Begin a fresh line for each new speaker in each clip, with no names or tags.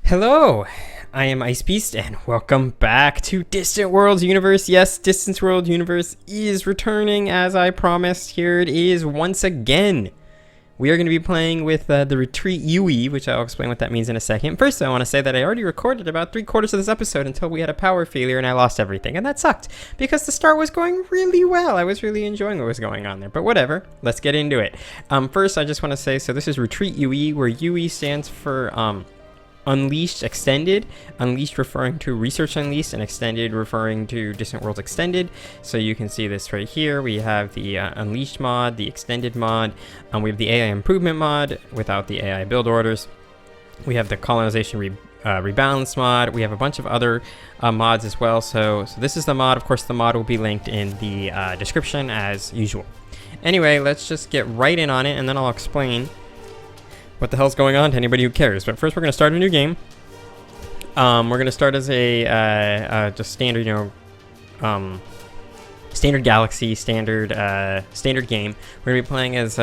Hello, I am IceBeast, and welcome back to Distant Worlds Universe. Yes, Distant World Universe is returning as I promised. Here it is once again. We are going to be playing with the Retreat UE, which I'll explain what that means in a second. First, I want to say that I already recorded about 3/4 of this episode until we had a power failure and I lost everything. And that sucked, because the start was going really well. I was really enjoying what was going on there. But whatever, let's get into it. First, I just want to say, so this is Retreat UE, where UE stands for Unleashed Extended. Unleashed referring to Research Unleashed, and Extended referring to Distant Worlds Extended. So you can see this right here. We have the Unleashed mod, the Extended mod, we have the AI Improvement mod without the AI build orders. We have the Colonization Rebalance mod. We have a bunch of other mods as well. So this is the mod. Of course, the mod will be linked in the description as usual. Anyway, let's just get right in on it, and then I'll explain what the hell's going on to anybody who cares. But first, we're going to start a new game. We're going to start as a just standard, standard galaxy, standard game. We're going to be playing as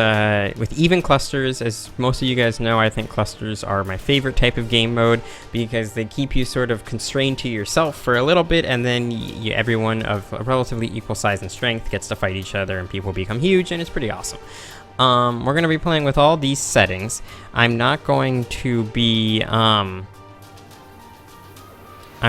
with even clusters. As most of you guys know, I think clusters are my favorite type of game mode, because they keep you sort of constrained to yourself for a little bit, and then everyone of a relatively equal size and strength gets to fight each other, and people become huge, and it's pretty awesome. We're going to be playing with all these settings. I'm not going to be, I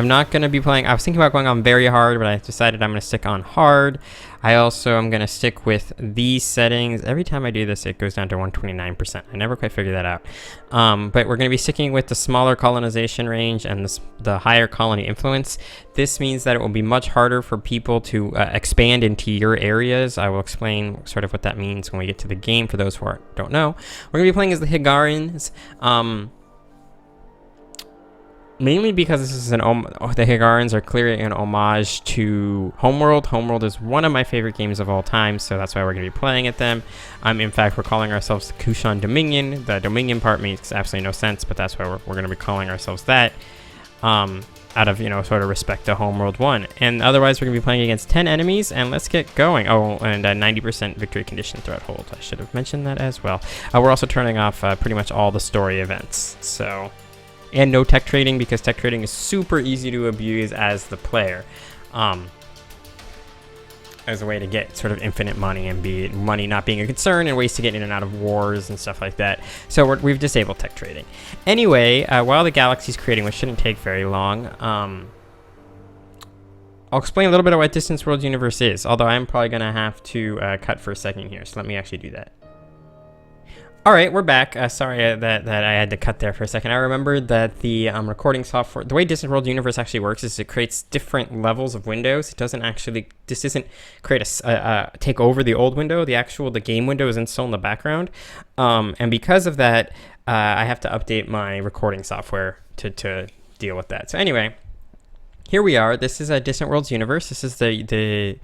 was thinking about going on very hard, but I decided I'm going to stick on hard. I also am going to stick with these settings. Every time I do this, it goes down to 129%. I never quite figured that out. But we're going to be sticking with the smaller colonization range and the higher colony influence. This means that it will be much harder for people to expand into your areas. I will explain sort of what that means when we get to the game for those who don't know. We're going to be playing as the Hiigarans. Mainly because this is the Hiigarans are clearly an homage to Homeworld. Homeworld is one of my favorite games of all time, so that's why we're going to be playing at them. In fact, we're calling ourselves the Kushan Dominion. The Dominion part makes absolutely no sense, but that's why we're going to be calling ourselves that, out of, sort of respect to Homeworld 1. And otherwise, we're going to be playing against 10 enemies, and let's get going. Oh, and 90% victory condition threshold. I should have mentioned that as well. We're also turning off pretty much all the story events, so... And no tech trading, because tech trading is super easy to abuse as the player, as a way to get sort of infinite money and money not being a concern, and ways to get in and out of wars and stuff like that. So we've disabled tech trading. Anyway, while the galaxy's creating, which shouldn't take very long, I'll explain a little bit of what Distant World Universe is, although I'm probably going to have to cut for a second here, so let me actually do that. Alright, we're back. Sorry that I had to cut there for a second. I remembered that the recording software, the way Distant World Universe actually works is it creates different levels of windows. It doesn't actually, this doesn't create take over the old window. The game window is installed in the background. And because of that, I have to update my recording software to deal with that. So anyway, here we are. This is a Distant Worlds Universe. This is the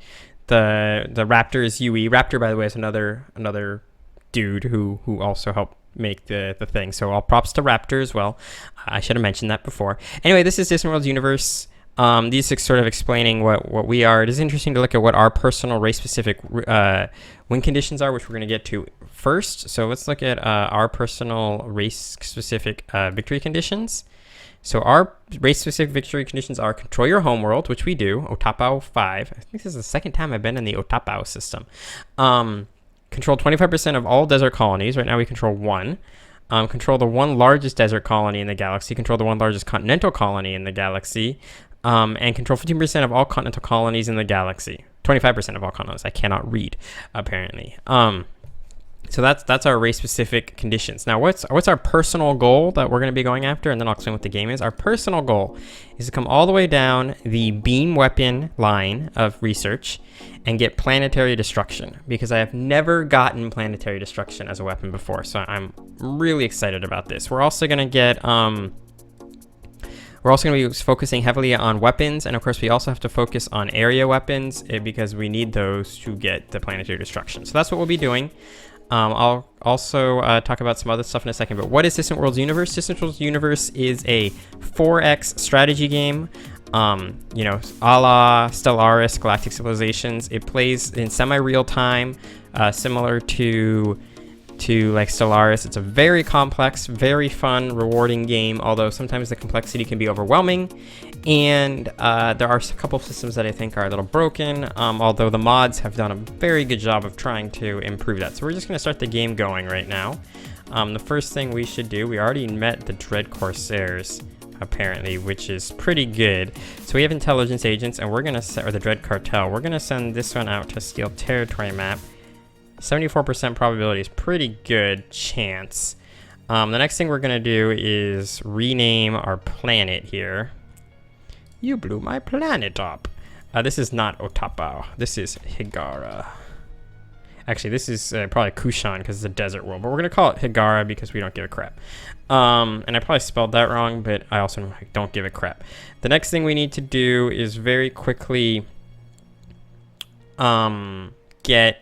Raptor's UE. Raptor, by the way, is another dude who also helped make the thing, so all props to Raptor as well. I should have mentioned that before. Anyway, this is Distant Worlds Universe. These are sort of explaining what we are. It is interesting to look at what our personal race-specific win conditions are, which we're going to get to first. So let's look at our personal race-specific victory conditions. So our race-specific victory conditions are control your homeworld, which we do, Otapao 5. I think this is the second time I've been in the Otapao system. Control 25% of all desert colonies. Right now we control 1. Control the 1 largest desert colony in the galaxy. Control the 1 largest continental colony in the galaxy. And control 15% of all continental colonies in the galaxy. 25% of all colonies. I cannot read, apparently. So that's our race-specific conditions. Now, what's our personal goal that we're going to be going after? And then I'll explain what the game is. Our personal goal is to come all the way down the beam weapon line of research and get planetary destruction, because I have never gotten planetary destruction as a weapon before. So I'm really excited about this. We're also going to get... We're also going to be focusing heavily on weapons, and of course we also have to focus on area weapons, because we need those to get the planetary destruction. So that's what we'll be doing. I'll also talk about some other stuff in a second, but what is Distant Worlds Universe? Distant Worlds Universe is a 4X strategy game, a la Stellaris, Galactic Civilizations. It plays in semi-real time, similar to to like Stellaris. It's a very complex, very fun, rewarding game, although sometimes the complexity can be overwhelming. And there are a couple of systems that I think are a little broken, although the mods have done a very good job of trying to improve that. So we're just going to start the game going right now. The first thing we should do, we already met the Dread Corsairs, apparently, which is pretty good. So we have intelligence agents, and we're going to or the Dread Cartel. We're going to send this one out to steal territory map. 74% probability is pretty good chance. The next thing we're going to do is rename our planet here. You blew my planet up. This is not Otapa. This is Hiigara. Actually, this is probably Kushan because it's a desert world. But we're going to call it Hiigara because we don't give a crap. And I probably spelled that wrong, but I also don't give a crap. The next thing we need to do is very quickly get...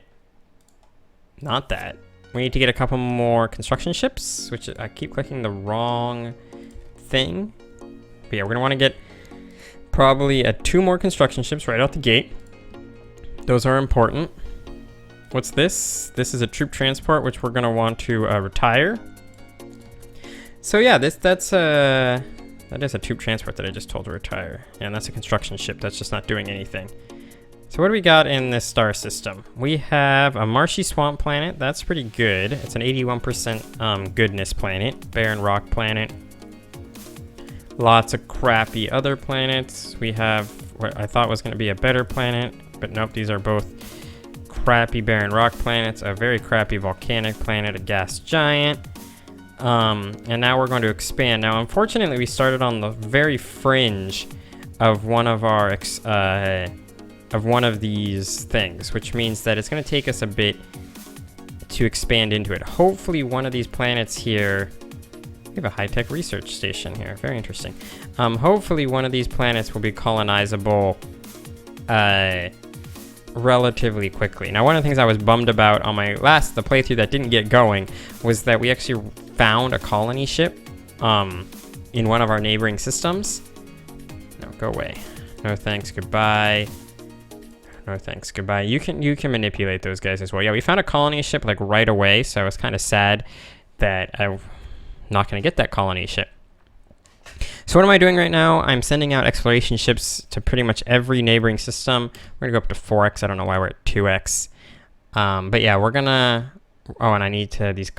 Not that. We need to get a couple more construction ships, which I keep clicking the wrong thing. But yeah, we're going to want to get probably 2 more construction ships right out the gate. Those are important. What's this? This is a troop transport, which we're going to want to retire. So yeah, that is a troop transport that I just told to retire. Yeah, and that's a construction ship. That's just not doing anything. So what do we got in this star system? We have a marshy swamp planet. That's pretty good. It's an 81% goodness planet. Barren rock planet. Lots of crappy other planets. We have what I thought was going to be a better planet, but nope, these are both crappy barren rock planets. A very crappy volcanic planet, a gas giant. And now we're going to expand. Now, unfortunately, we started on the very fringe of one of our of one of these things, which means that it's going to take us a bit to expand into it. Hopefully one of these planets here, we have a high-tech research station here, very interesting. Hopefully one of these planets will be colonizable relatively quickly. Now, one of the things I was bummed about on the playthrough that didn't get going was that we actually found a colony ship in one of our neighboring systems. No, go away. No thanks, goodbye. No thanks, goodbye. You can manipulate those guys as well. Yeah, we found a colony ship like right away, so I was kind of sad that I'm not going to get that colony ship. So what am I doing right now? I'm sending out exploration ships to pretty much every neighboring system. We're going to go up to 4x. I don't know why we're at 2x. But yeah, we're going to... Oh, and I need to... These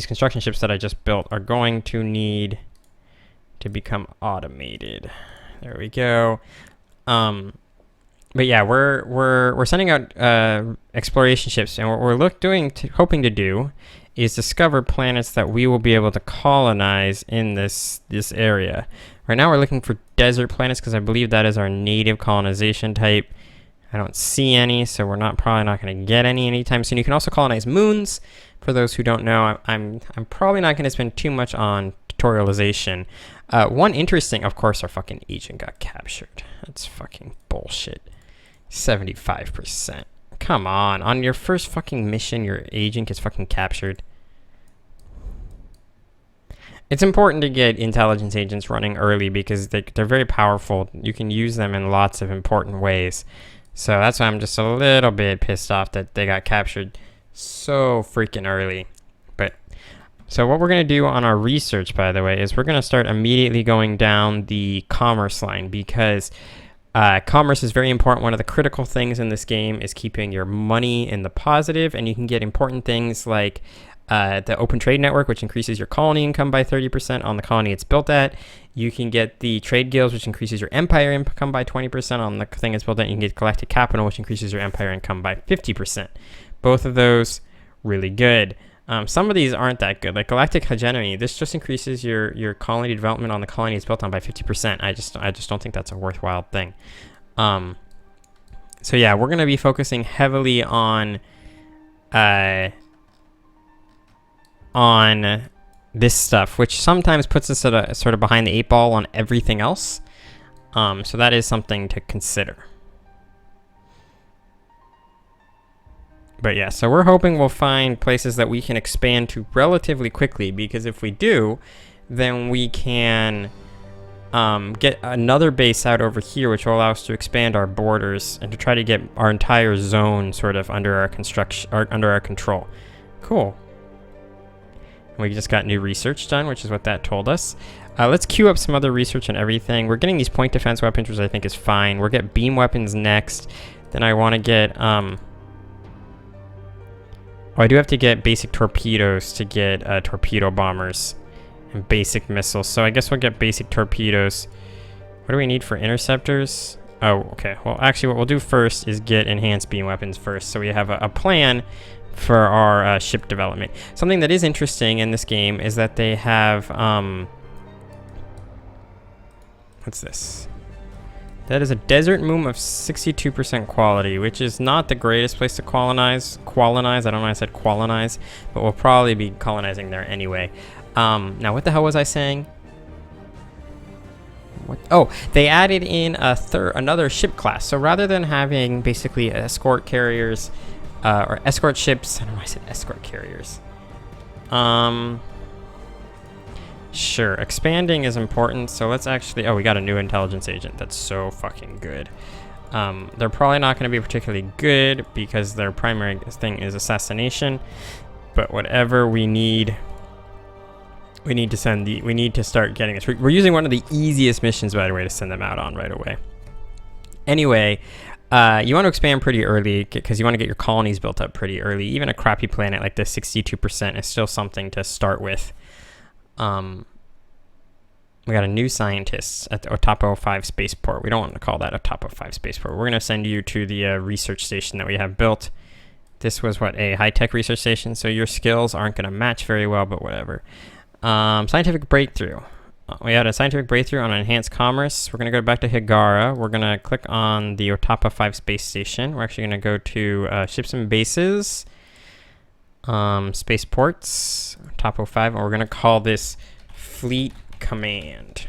construction ships that I just built are going to need to become automated. There we go. But yeah, we're sending out exploration ships, and what we're hoping to do is discover planets that we will be able to colonize in this area. Right now, we're looking for desert planets because I believe that is our native colonization type. I don't see any, so we're probably not going to get any anytime soon. You can also colonize moons. For those who don't know, I'm probably not going to spend too much on tutorialization. One interesting, of course, our fucking agent got captured. That's fucking bullshit. 75%. Come on your first fucking mission, your agent gets fucking captured. It's important to get intelligence agents running early because they're very powerful. You can use them in lots of important ways. So that's why I'm just a little bit pissed off that they got captured so freaking early. But so what we're going to do on our research, by the way, is we're going to start immediately going down the commerce line because commerce is very important. One of the critical things in this game is keeping your money in the positive, and you can get important things like the open trade network, which increases your colony income by 30% on the colony it's built at. You can get the trade guilds, which increases your empire income by 20% on the thing it's built at. You can get galactic capital, which increases your empire income by 50%. Both of those, really good. Some of these aren't that good. Like galactic hegemony, this just increases your colony development on the colony it's built on by 50%. I just don't think that's a worthwhile thing. So yeah, we're gonna be focusing heavily on this stuff, which sometimes puts us at a sort of behind the 8 ball on everything else. So that is something to consider. But yeah, so we're hoping we'll find places that we can expand to relatively quickly, because if we do, then we can get another base out over here, which will allow us to expand our borders and to try to get our entire zone sort of under our construction or under our control. Cool. We just got new research done, which is what that told us. Let's queue up some other research and everything. We're getting these point defense weapons, which I think is fine. We'll get beam weapons next. Then I want to get... Oh, I do have to get basic torpedoes to get torpedo bombers and basic missiles. So I guess we'll get basic torpedoes. What do we need for interceptors? Oh, okay. Well, actually, what we'll do first is get enhanced beam weapons first. So we have a plan for our ship development. Something that is interesting in this game is that they have... what's this? That is a desert moon of 62% quality, which is not the greatest place to colonize. I don't know why I said colonize, but we'll probably be colonizing there anyway. Now, what the hell was I saying? What? Oh, they added in another ship class. So rather than having basically escort carriers or escort ships, I don't know why I said escort carriers. Sure, expanding is important, so let's actually... Oh, we got a new intelligence agent. That's so fucking good. They're probably not going to be particularly good because their primary thing is assassination. But whatever, we need to start getting this. We're using one of the easiest missions, by the way, to send them out on right away. Anyway, you want to expand pretty early because you want to get your colonies built up pretty early. Even a crappy planet like this, 62%, is still something to start with. We got a new scientist at the Otapo 5 spaceport. We don't want to call that Otapo 5 spaceport. We're going to send you to the research station that we have built. This was a high-tech research station, so your skills aren't going to match very well, but whatever. Scientific breakthrough. We had a scientific breakthrough on enhanced commerce. We're going to go back to Hiigara. We're going to click on the Otapo 5 space station. We're actually going to go to ships and bases. Spaceports, Topo 5, and we're going to call this Fleet Command.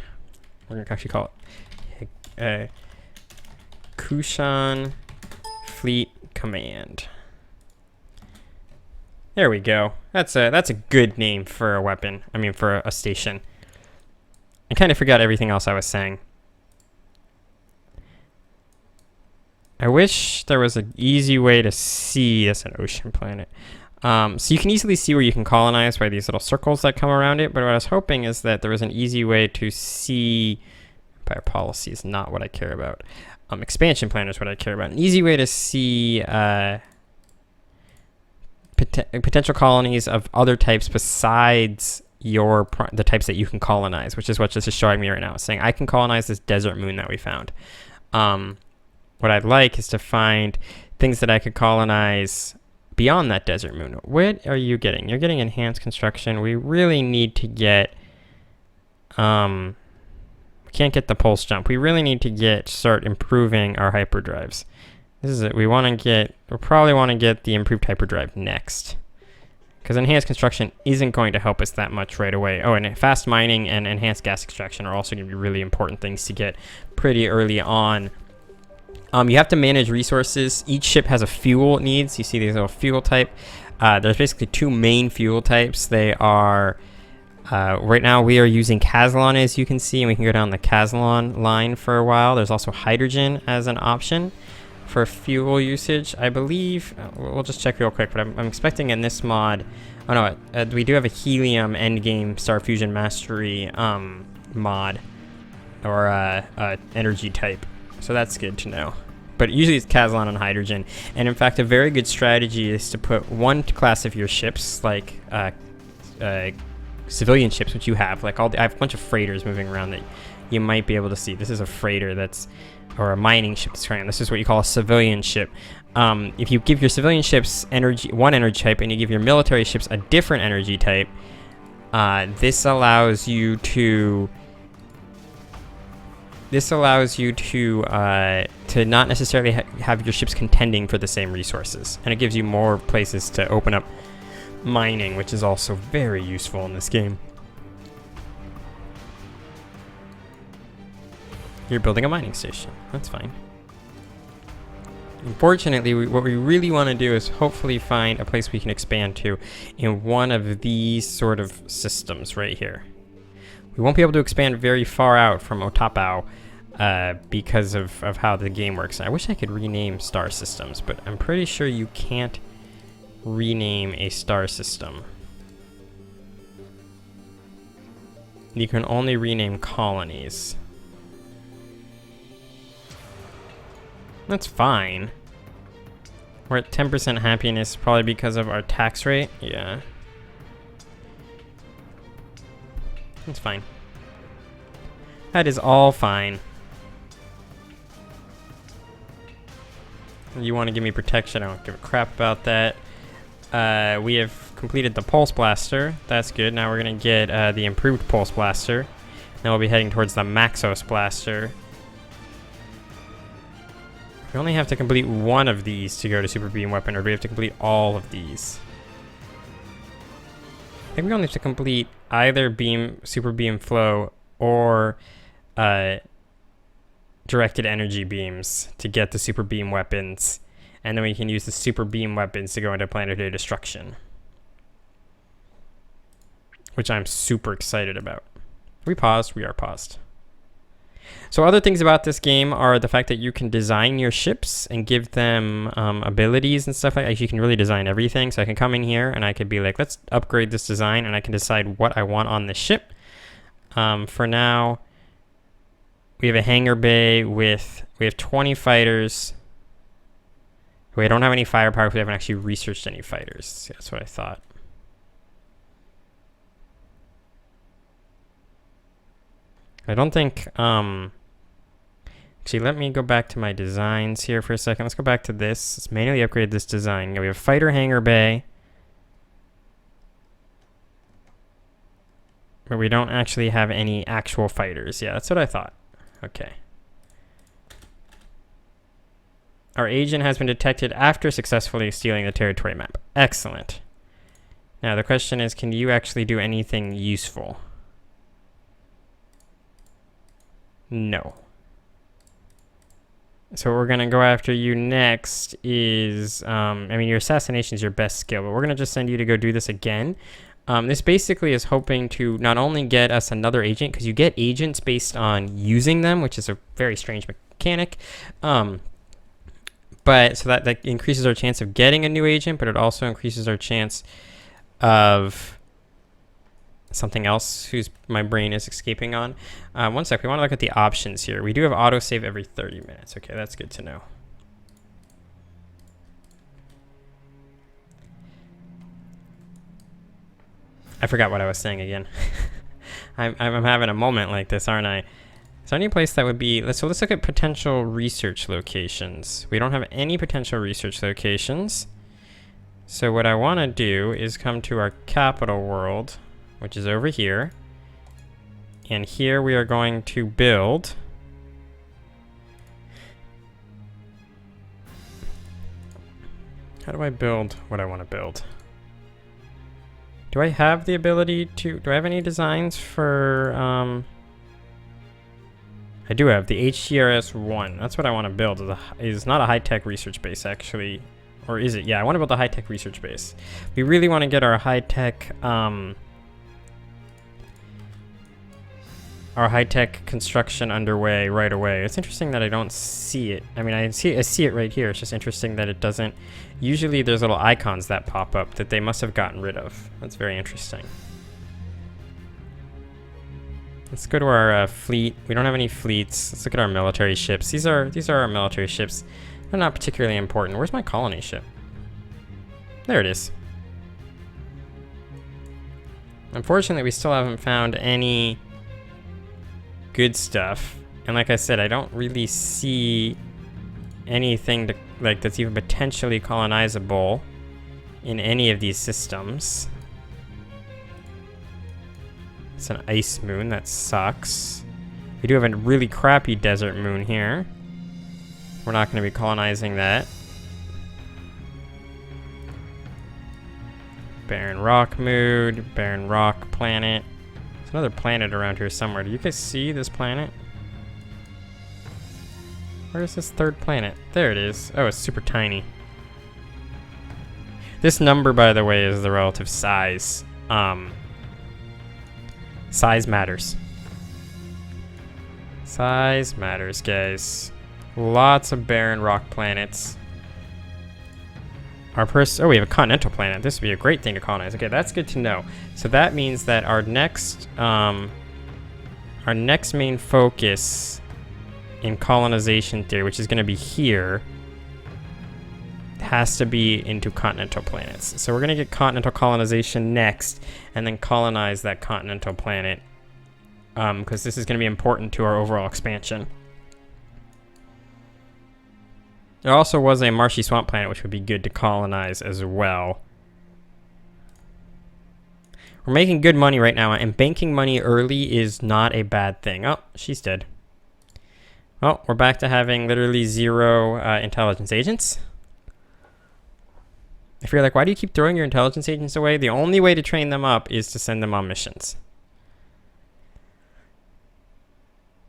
We're going to actually call it Kushan Fleet Command. There we go. That's a good name for a weapon. I mean, for a station. I kind of forgot everything else I was saying. I wish there was an easy way to see... That's an ocean planet. So you can easily see where you can colonize by these little circles that come around it, but what I was hoping is that there was an easy way to see... Empire policy is not what I care about. Expansion plan is what I care about. An easy way to see potential colonies of other types besides the types that you can colonize, which is what this is showing me right now. It's saying I can colonize this desert moon that we found. What I'd like is to find things that I could colonize beyond that desert moon. What are you getting? You're getting enhanced construction. We really need to get... we can't get the pulse jump. We really need to start improving our hyperdrives. This is it. We'll probably want to get the improved hyperdrive next. Because enhanced construction isn't going to help us that much right away. Oh, and fast mining and enhanced gas extraction are also going to be really important things to get pretty early on. You have to manage resources. Each ship has a fuel it needs. You see these little fuel type. There's basically two main fuel types. They are, right now we are using Kazalon, as you can see, and we can go down the Kazalon line for a while. There's also hydrogen as an option for fuel usage, I believe. We'll just check real quick, but I'm expecting in this mod, oh no, we do have a helium endgame Star Fusion Mastery mod, or energy type. So that's good to know. But usually it's Kazalon and hydrogen. And in fact, a very good strategy is to put one class of your ships, like civilian ships, which you have. Like I have a bunch of freighters moving around that you might be able to see. This is a freighter or a mining ship. This is what you call a civilian ship. If you give your civilian ships one energy type and you give your military ships a different energy type, this allows you to not necessarily have your ships contending for the same resources, and it gives you more places to open up mining, which is also very useful in this game. You're building a mining station. That's fine. Unfortunately, what we really want to do is hopefully find a place we can expand to in one of these sort of systems right here. We won't be able to expand very far out from Otapao because of how the game works. I wish I could rename star systems, but I'm pretty sure you can't rename a star system. You can only rename colonies. That's fine. We're at 10% happiness, probably because of our tax rate. Yeah. That's fine. That is all fine. You want to give me protection? I don't give a crap about that. We have completed the Pulse Blaster. That's good. Now we're going to get the improved Pulse Blaster. Then we'll be heading towards the Maxos Blaster. We only have to complete one of these to go to Super Beam Weapon, or do we have to complete all of these? I think we only have to complete either Super Beam Flow or Directed Energy Beams to get the Super Beam Weapons. And then we can use the Super Beam Weapons to go into Planetary Destruction, which I'm super excited about. We paused. We are paused. So other things about this game are the fact that you can design your ships and give them abilities and stuff like that. You can really design everything. So I can come in here and I could be like, let's upgrade this design, and I can decide what I want on the ship. For now, we have a hangar bay we have 20 fighters. We don't have any firepower because we haven't actually researched any fighters. Yeah, that's what I thought. I don't think, actually, let me go back to my designs here for a second. Let's go back to this. Let's manually upgrade this design. Yeah, we have fighter hangar bay, but we don't actually have any actual fighters. Yeah, that's what I thought. Okay. Our agent has been detected after successfully stealing the territory map. Excellent. Now the question is, can you actually do anything useful? No. So what we're going to go after you next is, I mean, your assassination is your best skill, but we're going to just send you to go do this again. This basically is hoping to not only get us another agent, because you get agents based on using them, which is a very strange mechanic. But so that increases our chance of getting a new agent, but it also increases our chance of something else whose my brain is escaping on. One sec, we want to look at the options here. We do have autosave every 30 minutes. Okay, that's good to know. I forgot what I was saying again. I'm having a moment like this, aren't I? Is there any place that would be... let's look at potential research locations. We don't have any potential research locations. So what I want to do is come to our capital world, which is over here. And here we are going to build... how do I build what I want to build? Do I have the ability to... do I have any designs for... I do have the HTRS-1. That's what I want to build. Is not a high-tech research base, actually. Or is it? Yeah, I want to build a high-tech research base. We really want to get our high-tech... our high-tech construction underway right away. It's interesting that I don't see it. I mean, I see it right here. It's just interesting that it doesn't... usually there's little icons that pop up that they must have gotten rid of. That's very interesting. Let's go to our fleet. We don't have any fleets. Let's look at our military ships. These are our military ships. They're not particularly important. Where's my colony ship? There it is. Unfortunately, we still haven't found any good stuff. And like I said, I don't really see anything to, like, that's even potentially colonizable in any of these systems. It's an ice moon. That sucks. We do have a really crappy desert moon here. We're not going to be colonizing that. Barren rock moon, barren rock planet. There's another planet around here somewhere. Do you guys see this planet? Where's this third planet? There it is. Oh, it's super tiny. This number, by the way, is the relative size. Size matters. Size matters, guys. Lots of barren rock planets. Oh, we have a continental planet. This would be a great thing to colonize. Okay, that's good to know. So that means that our next our next main focus in colonization theory, which is going to be here, has to be into continental planets. So we're going to get continental colonization next, and then colonize that continental planet, because this is going to be important to our overall expansion. There also was a marshy swamp planet, which would be good to colonize as well. We're making good money right now, and banking money early is not a bad thing. Oh, she's dead. Well, we're back to having literally 0 intelligence agents. If you're like, why do you keep throwing your intelligence agents away? The only way to train them up is to send them on missions.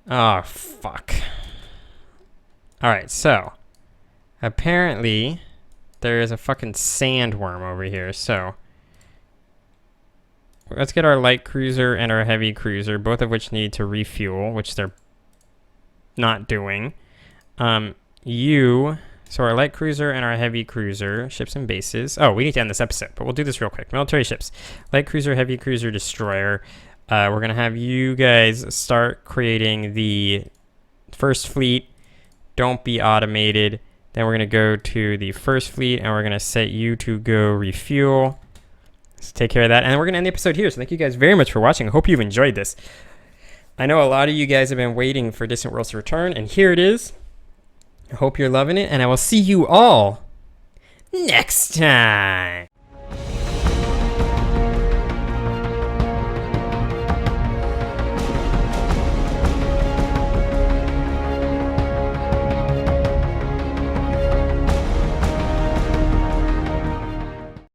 Oh, fuck. Alright, so apparently there is a fucking sandworm over here, so let's get our light cruiser and our heavy cruiser, both of which need to refuel, which they're not doing. So our light cruiser and our heavy cruiser, ships and bases. Oh, we need to end this episode, but we'll do this real quick. Military ships, light cruiser, heavy cruiser, destroyer. We're gonna have you guys start creating the first fleet. Don't be automated. Then we're gonna go to the first fleet, and we're gonna set you to go refuel. Let's take care of that, and we're gonna end the episode here. So thank you guys very much for watching. I hope you've enjoyed this. I know a lot of you guys have been waiting for Distant Worlds to return, and here it is. I hope you're loving it, and I will see you all next time.